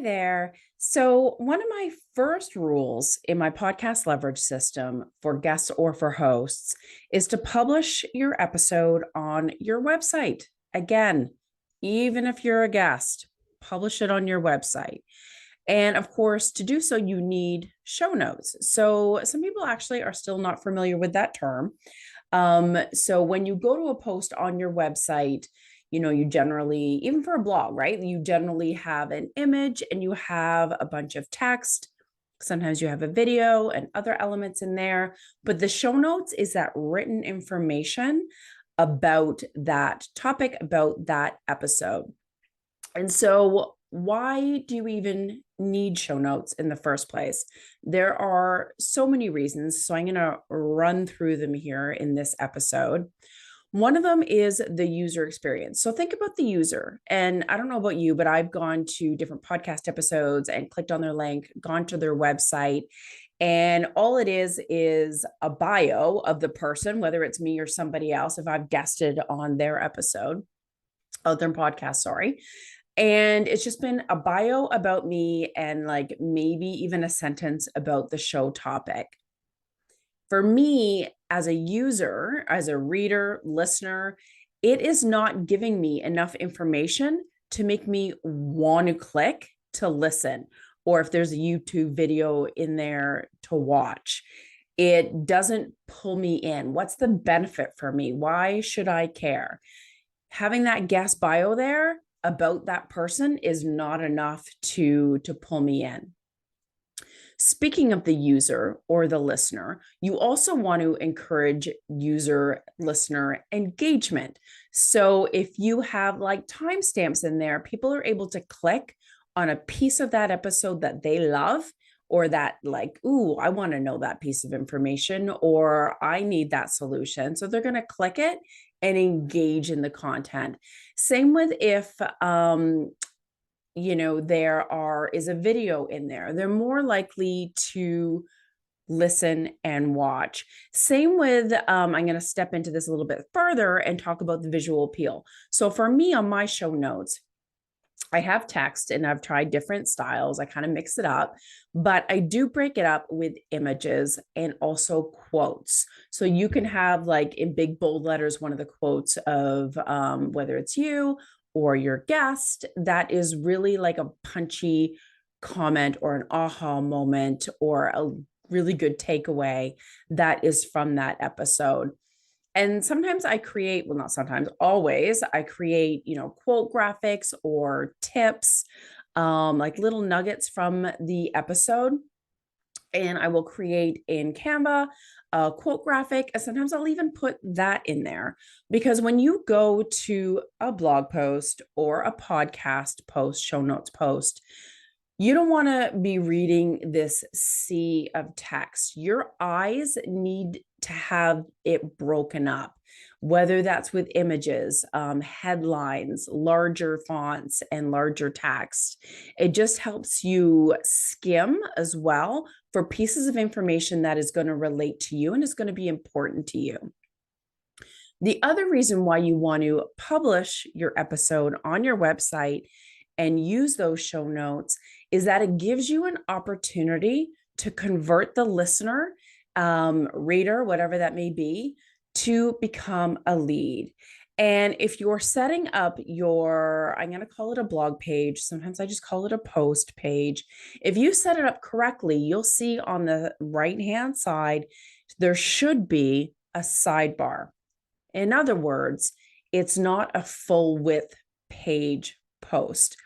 Hi there. So, one of my first rules in my podcast leverage system for guests or for hosts is to publish your episode on your website. Again, even if you're a guest, publish it on your website. And of course, to do so, you need show notes. So, some people actually are still not familiar with that term. So, when you go to a post on your website, you generally, even for a blog, right? You generally have an image and you have a bunch of text. Sometimes you have a video and other elements in there. But the show notes is that written information about that topic, about that episode. And so, why do you even need show notes in the first place? There are so many reasons. So, I'm going to run through them here in this episode. One of them is the user experience. So think about the user. And I don't know about you, but I've gone to different podcast episodes and clicked on their link, gone to their website. And all it is a bio of the person, whether it's me or somebody else, if I've guested on their episode, their podcast, sorry. And it's just been a bio about me and like maybe even a sentence about the show topic. For me, as a user, as a reader, listener, it is not giving me enough information to make me want to click to listen, or if there's a YouTube video in there to watch. It doesn't pull me in. What's the benefit for me? Why should I care? Having that guest bio there about that person is not enough to pull me in. Speaking of the user or the listener, you also want to encourage user-listener engagement. So if you have like timestamps in there, people are able to click on a piece of that episode that they love, or that like, ooh, I want to know that piece of information, or I need that solution. So they're going to click it and engage in the content. Same with if there is a video in there, they're more likely to listen and watch. Same with, I'm going to step into this a little bit further and talk about the visual appeal. So for me on my show notes, I have text and I've tried different styles. I kind of mix it up, but I do break it up with images and also quotes. So you can have like in big bold letters, one of the quotes of whether it's you or your guest, that is really like a punchy comment or an aha moment or a really good takeaway that is from that episode. And sometimes I create, well, not sometimes, always, I create, quote graphics or tips, like little nuggets from the episode. And I will create in Canva a quote graphic. And sometimes I'll even put that in there, because when you go to a blog post or a podcast post, show notes post, you don't want to be reading this sea of text. Your eyes need to have it broken up, whether that's with images, headlines, larger fonts, and larger text. It just helps you skim as well for pieces of information that is going to relate to you and is going to be important to you. The other reason why you want to publish your episode on your website and use those show notes is that it gives you an opportunity to convert the listener, reader, whatever that may be, to become a lead. And if you're setting up your, I'm going to call it a blog page, sometimes I just call it a post page. If you set it up correctly, you'll see on the right-hand side, there should be a sidebar. In other words, it's not a full width page post.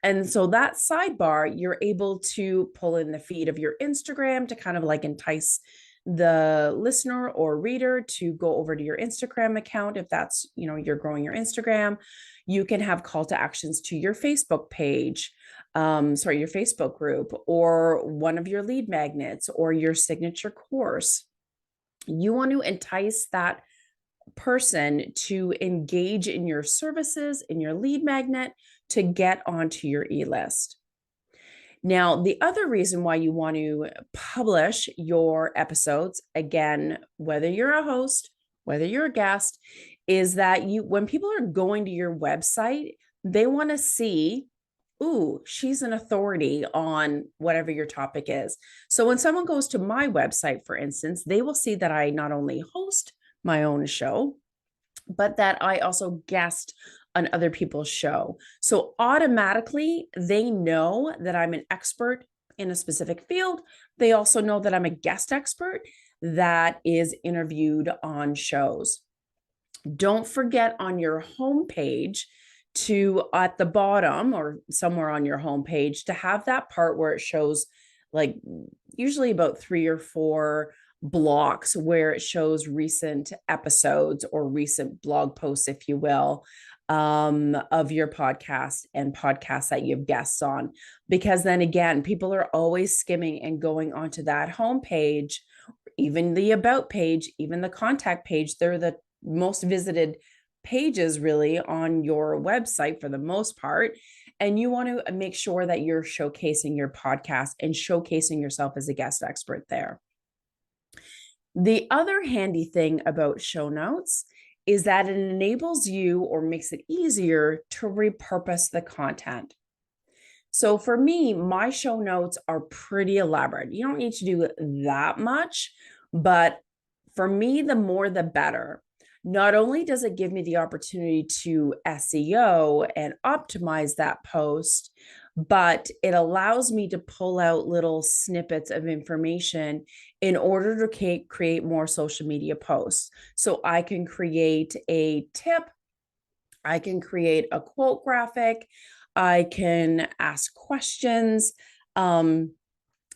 And so that sidebar, you're able to pull in the feed of your Instagram to kind of like entice the listener or reader to go over to your Instagram account. If that's, you're growing your Instagram, you can have call to actions to your Facebook page, your Facebook group, or one of your lead magnets or your signature course. You want to entice that person to engage in your services, in your lead magnet, to get onto your e-list. Now, the other reason why you want to publish your episodes, again, whether you're a host, whether you're a guest, is that when people are going to your website, they want to see ooh, she's an authority on whatever your topic is. So when someone goes to my website, for instance, they will see that I not only host my own show, but that I also guest on other people's show. So automatically they know that I'm an expert in a specific field. They also know that I'm a guest expert that is interviewed on shows. Don't forget on your homepage to, at the bottom or somewhere on your homepage, to have that part where it shows, like, usually about 3 or 4 blocks where it shows recent episodes or recent blog posts, if you will, of your podcast and podcasts that you've guests on. Because then again, people are always skimming and going onto that homepage, even the about page, even the contact page. They're the most visited pages really on your website for the most part. And you want to make sure that you're showcasing your podcast and showcasing yourself as a guest expert there. The other handy thing about show notes is that it enables you, or makes it easier, to repurpose the content. So for me, my show notes are pretty elaborate. You don't need to do that much, but for me, the more the better. Not only does it give me the opportunity to SEO and optimize that post, but it allows me to pull out little snippets of information in order to create more social media posts. So I can create a tip, I can create a quote graphic, I can ask questions.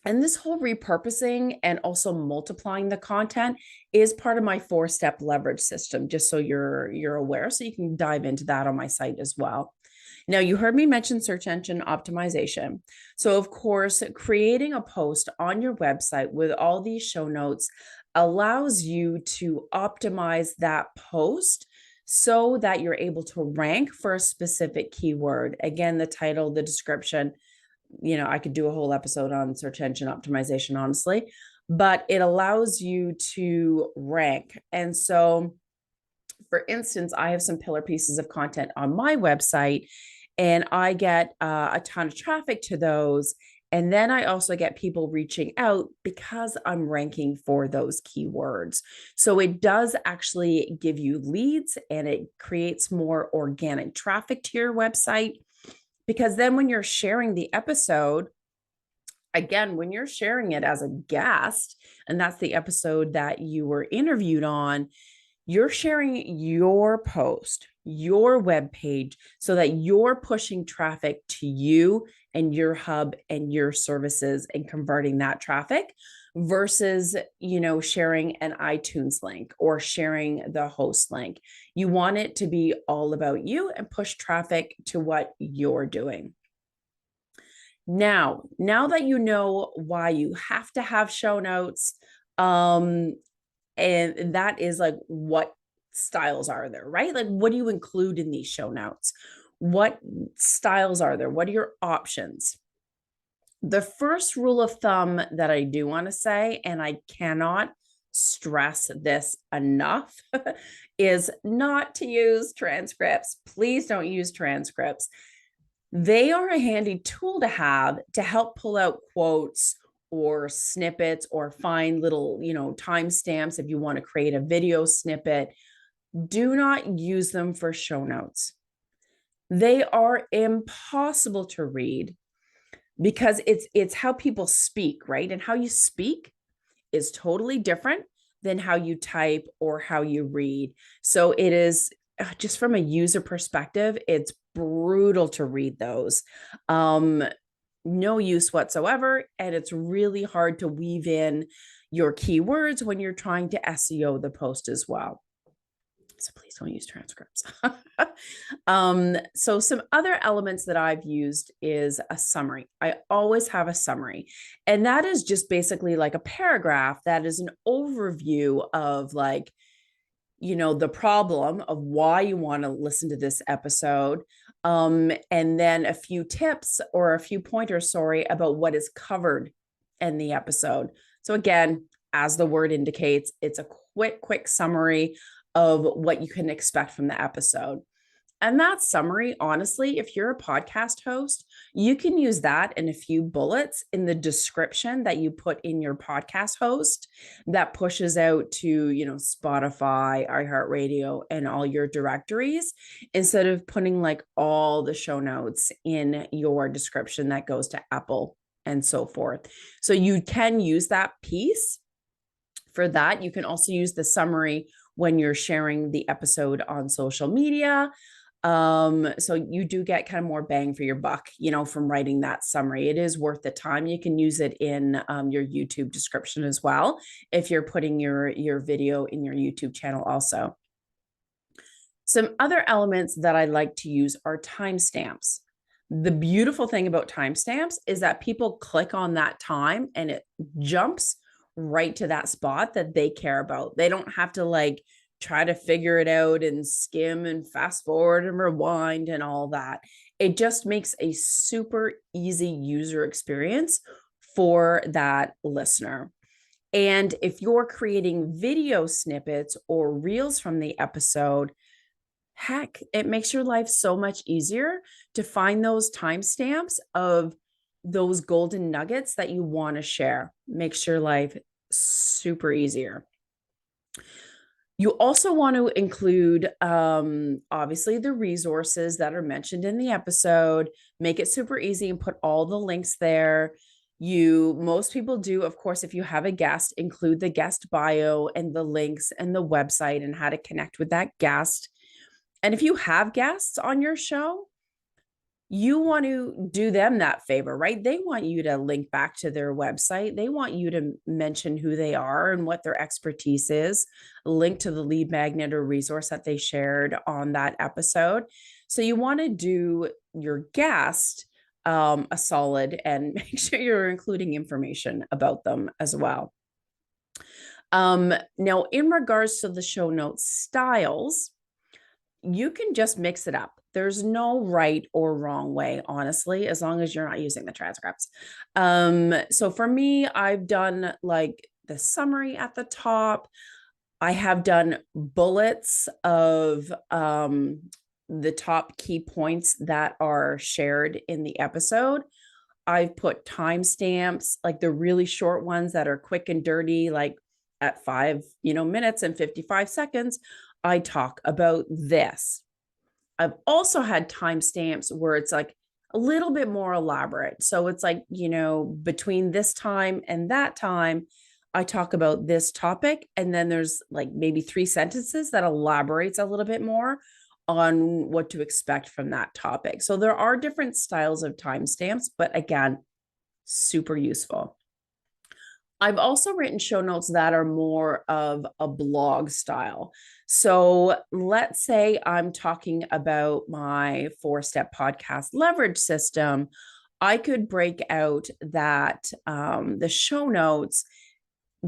And this whole repurposing and also multiplying the content is part of my 4-step leverage system, just so you're aware. So you can dive into that on my site as well. Now, you heard me mention search engine optimization. So of course, creating a post on your website with all these show notes allows you to optimize that post so that you're able to rank for a specific keyword. Again, the title, the description. I could do a whole episode on search engine optimization, honestly, but it allows you to rank. And so, for instance, I have some pillar pieces of content on my website, and I get a ton of traffic to those. And then I also get people reaching out because I'm ranking for those keywords. So it does actually give you leads, and it creates more organic traffic to your website. Because then when you're sharing the episode, again, when you're sharing it as a guest, and that's the episode that you were interviewed on, you're sharing your post, your web page, so that you're pushing traffic to you and your hub and your services and converting that traffic versus, sharing an iTunes link or sharing the host link. You want it to be all about you and push traffic to what you're doing. Now that you know why you have to have show notes, and that is like, what styles are there, right? Like, what do you include in these show notes? What styles are there? What are your options? The first rule of thumb that I do want to say, and I cannot stress this enough, is not to use transcripts. Please don't use transcripts. They are a handy tool to have to help pull out quotes or snippets or find little, timestamps if you want to create a video snippet. Do not use them for show notes. They are impossible to read because it's how people speak, right? And how you speak is totally different than how you type or how you read. So it is, just from a user perspective, it's brutal to read those. No use whatsoever. And it's really hard to weave in your keywords when you're trying to SEO the post as well. So please don't use transcripts. So some other elements that I've used is a summary. I always have a summary, and that is just basically like a paragraph that is an overview of, like, the problem of why you want to listen to this episode. And then a few tips or a few pointers, about what is covered in the episode. So again, as the word indicates, it's a quick summary of what you can expect from the episode. And that summary, honestly, if you're a podcast host, you can use that in a few bullets in the description that you put in your podcast host that pushes out to, Spotify, iHeartRadio, and all your directories, instead of putting like all the show notes in your description that goes to Apple and so forth. So you can use that piece for that. You can also use the summary when you're sharing the episode on social media. So you do get kind of more bang for your buck, from writing that summary. It is worth the time. You can use it in your YouTube description as well, if you're putting your video in your YouTube channel also. Some other elements that I like to use are timestamps. The beautiful thing about timestamps is that people click on that time and it jumps right to that spot that they care about. They don't have to try to figure it out and skim and fast forward and rewind and all that. It just makes a super easy user experience for that listener. And if you're creating video snippets or reels from the episode, heck, it makes your life so much easier to find those timestamps of those golden nuggets that you want to share. Makes your life super easier. You also want to include, obviously, the resources that are mentioned in the episode. Make it super easy and put all the links there. Most people do, of course, if you have a guest, include the guest bio and the links and the website and how to connect with that guest. And if you have guests on your show, you want to do them that favor, right? They want you to link back to their website. They want you to mention who they are and what their expertise is, link to the lead magnet or resource that they shared on that episode. So you want to do your guest a solid and make sure you're including information about them as well. Now, in regards to the show notes styles, you can just mix it up. There's no right or wrong way, honestly, as long as you're not using the transcripts. So for me, I've done the summary at the top. I have done bullets of the top key points that are shared in the episode. I've put timestamps, the really short ones that are quick and dirty, at 5 minutes and 55 seconds. I talk about this. I've also had timestamps where it's a little bit more elaborate. So it's between this time and that time, I talk about this topic. And then there's maybe 3 sentences that elaborates a little bit more on what to expect from that topic. So there are different styles of timestamps, but again, super useful. I've also written show notes that are more of a blog style. So let's say I'm talking about my 4-step podcast leverage system. I could break out that the show notes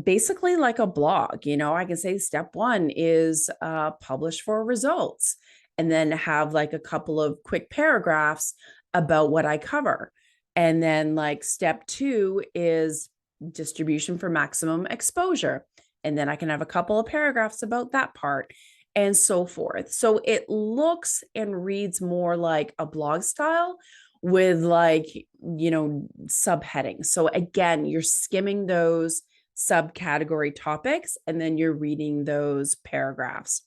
basically like a blog. I can say step 1 is publish for results, and then have a couple of quick paragraphs about what I cover. And then step 2 is distribution for maximum exposure. And then I can have a couple of paragraphs about that part and so forth. So it looks and reads more like a blog style with subheadings. So again, you're skimming those subcategory topics and then you're reading those paragraphs.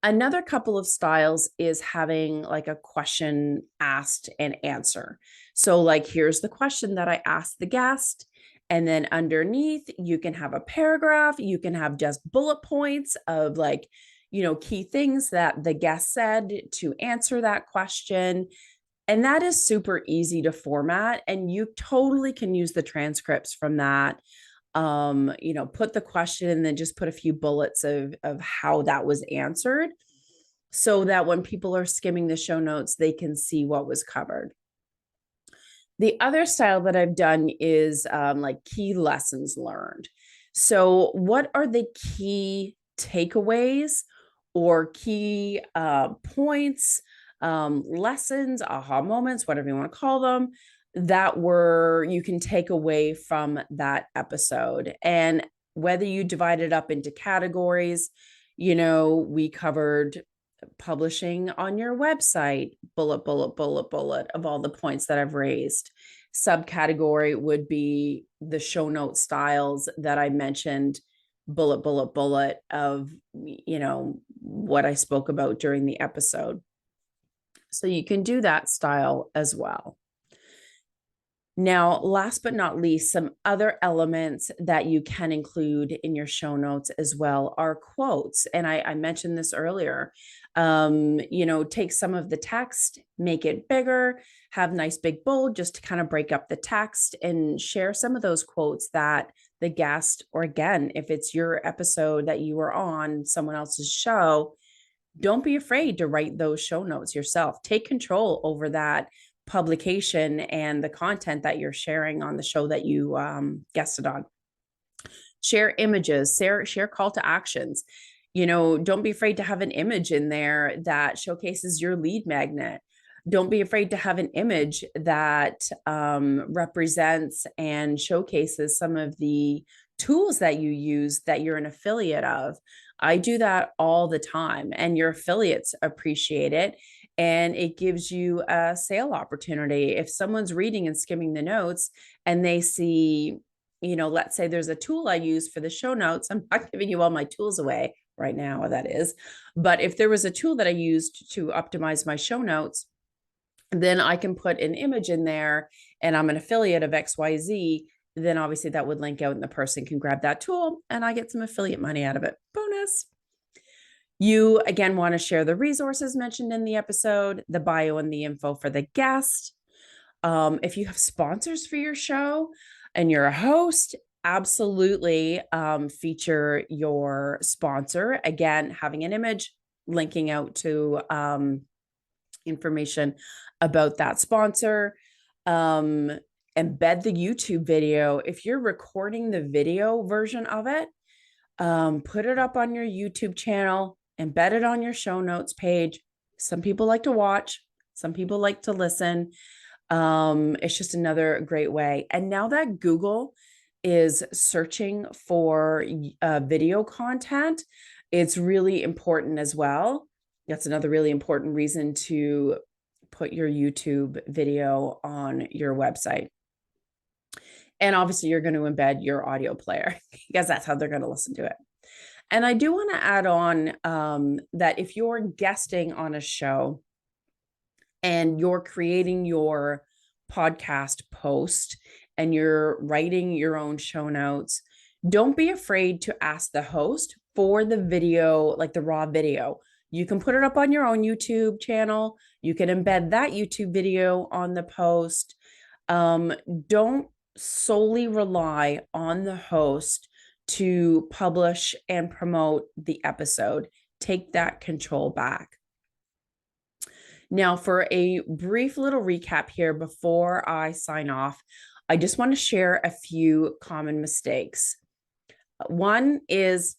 Another couple of styles is having a question asked and answer. So here's the question that I asked the guest. And then underneath, you can have a paragraph. You can have just bullet points of key things that the guest said to answer that question. And that is super easy to format. And you totally can use the transcripts from that. Put the question and then just put a few bullets of how that was answered, so that when people are skimming the show notes, they can see what was covered. The other style that I've done is key lessons learned. So what are the key takeaways or key points, lessons, aha moments, whatever you want to call them, that you can take away from that episode? And whether you divide it up into categories, we covered publishing on your website, bullet, bullet, bullet, bullet of all the points that I've raised. Subcategory would be the show note styles that I mentioned, bullet, bullet, bullet of, what I spoke about during the episode. So you can do that style as well. Now, last but not least, some other elements that you can include in your show notes as well are quotes. And I mentioned this earlier. Take some of the text, make it bigger, have nice big bold just to kind of break up the text, and share some of those quotes that the guest, or again, if it's your episode that you were on someone else's show, don't be afraid to write those show notes yourself. Take control over that publication and the content that you're sharing on the show that you guested on. Share images, share call to actions. Don't be afraid to have an image in there that showcases your lead magnet. Don't be afraid to have an image that represents and showcases some of the tools that you use that you're an affiliate of. I do that all the time, and your affiliates appreciate it. And it gives you a sale opportunity. If someone's reading and skimming the notes and they see, let's say there's a tool I use for the show notes. I'm not giving you all my tools away right now, that is. But if there was a tool that I used to optimize my show notes, then I can put an image in there and I'm an affiliate of XYZ. Then obviously that would link out and the person can grab that tool and I get some affiliate money out of it. Bonus. You, again, want to share the resources mentioned in the episode, the bio and the info for the guest. If you have sponsors for your show and you're a host, absolutely feature your sponsor. Again, having an image, linking out to information about that sponsor. Embed the YouTube video. If you're recording the video version of it, put it up on your YouTube channel. Embed it on your show notes page. Some people like to watch, some people like to listen. It's just another great way. And now that Google is searching for video content, it's really important as well. That's another really important reason to put your YouTube video on your website. And obviously you're going to embed your audio player because that's how they're going to listen to it. And I do want to add on that if you're guesting on a show and you're creating your podcast post and you're writing your own show notes, don't be afraid to ask the host for the video, like the raw video. You can put it up on your own YouTube channel. You can embed that YouTube video on the post. Don't solely rely on the host to publish and promote the episode. Take that control back. Now, for a brief little recap here before I sign off, I just want to share a few common mistakes. One is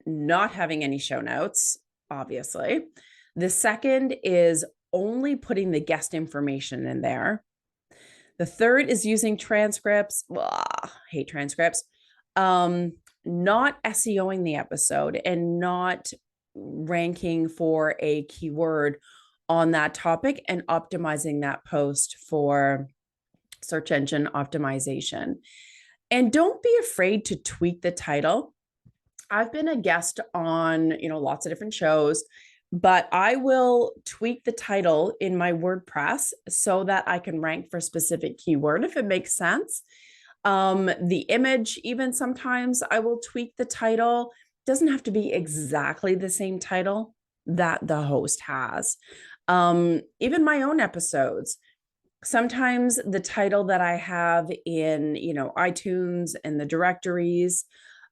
not having any show notes, obviously. The second is only putting the guest information in there. The third is using transcripts. Hate transcripts. Not SEOing the episode and not ranking for a keyword on that topic and optimizing that post for search engine optimization. And don't be afraid to tweak the title. I've been a guest on, lots of different shows, but I will tweak the title in my WordPress so that I can rank for a specific keyword if it makes sense. The image, even sometimes I will tweak the title. It doesn't have to be exactly the same title that the host has. Even my own episodes, sometimes the title that I have in, iTunes and the directories,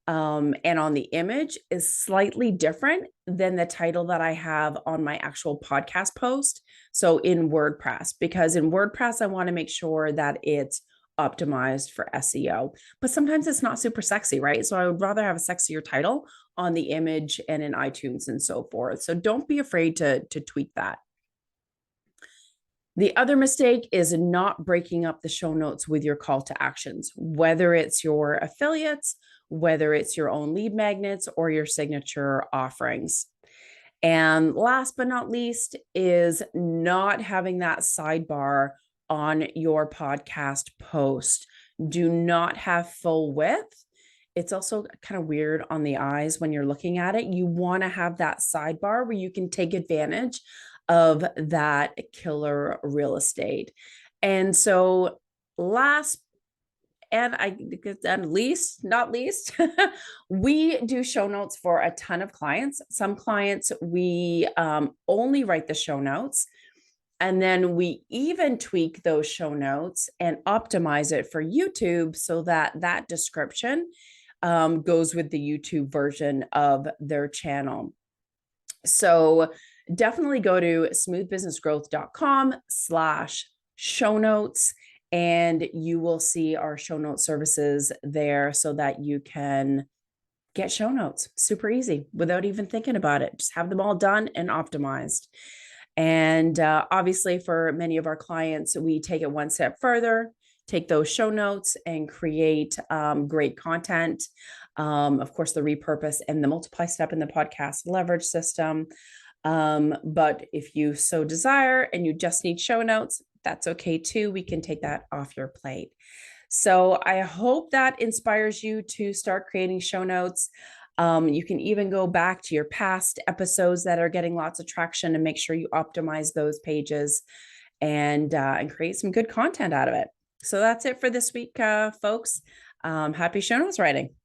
and on the image is slightly different than the title that I have on my actual podcast post. So in WordPress, because in WordPress, I want to make sure that it's optimized for SEO, but sometimes it's not super sexy, right? So I would rather have a sexier title on the image and in iTunes and so forth. So don't be afraid to tweak that. The other mistake is not breaking up the show notes with your call to actions, whether it's your affiliates, whether it's your own lead magnets or your signature offerings. And last but not least is not having that sidebar on your podcast post. Do not have full width. It's also kind of weird on the eyes when you're looking at it. You want to have that sidebar where you can take advantage of that killer real estate. And so last and least, not least, we do show notes for a ton of clients. Some clients, we only write the show notes. And then we even tweak those show notes and optimize it for YouTube so that that description goes with the YouTube version of their channel. So definitely go to smoothbusinessgrowth.com/show notes, and you will see our show note services there so that you can get show notes super easy without even thinking about it. Just have them all done and optimized. And obviously for many of our clients, we take it one step further, take those show notes and create great content. Of course, the repurpose and the multiply step in the podcast leverage system. But if you so desire and you just need show notes, that's okay too. We can take that off your plate. So I hope that inspires you to start creating show notes. You can even go back to your past episodes that are getting lots of traction and make sure you optimize those pages and create some good content out of it. So that's it for this week, folks. Happy show notes writing.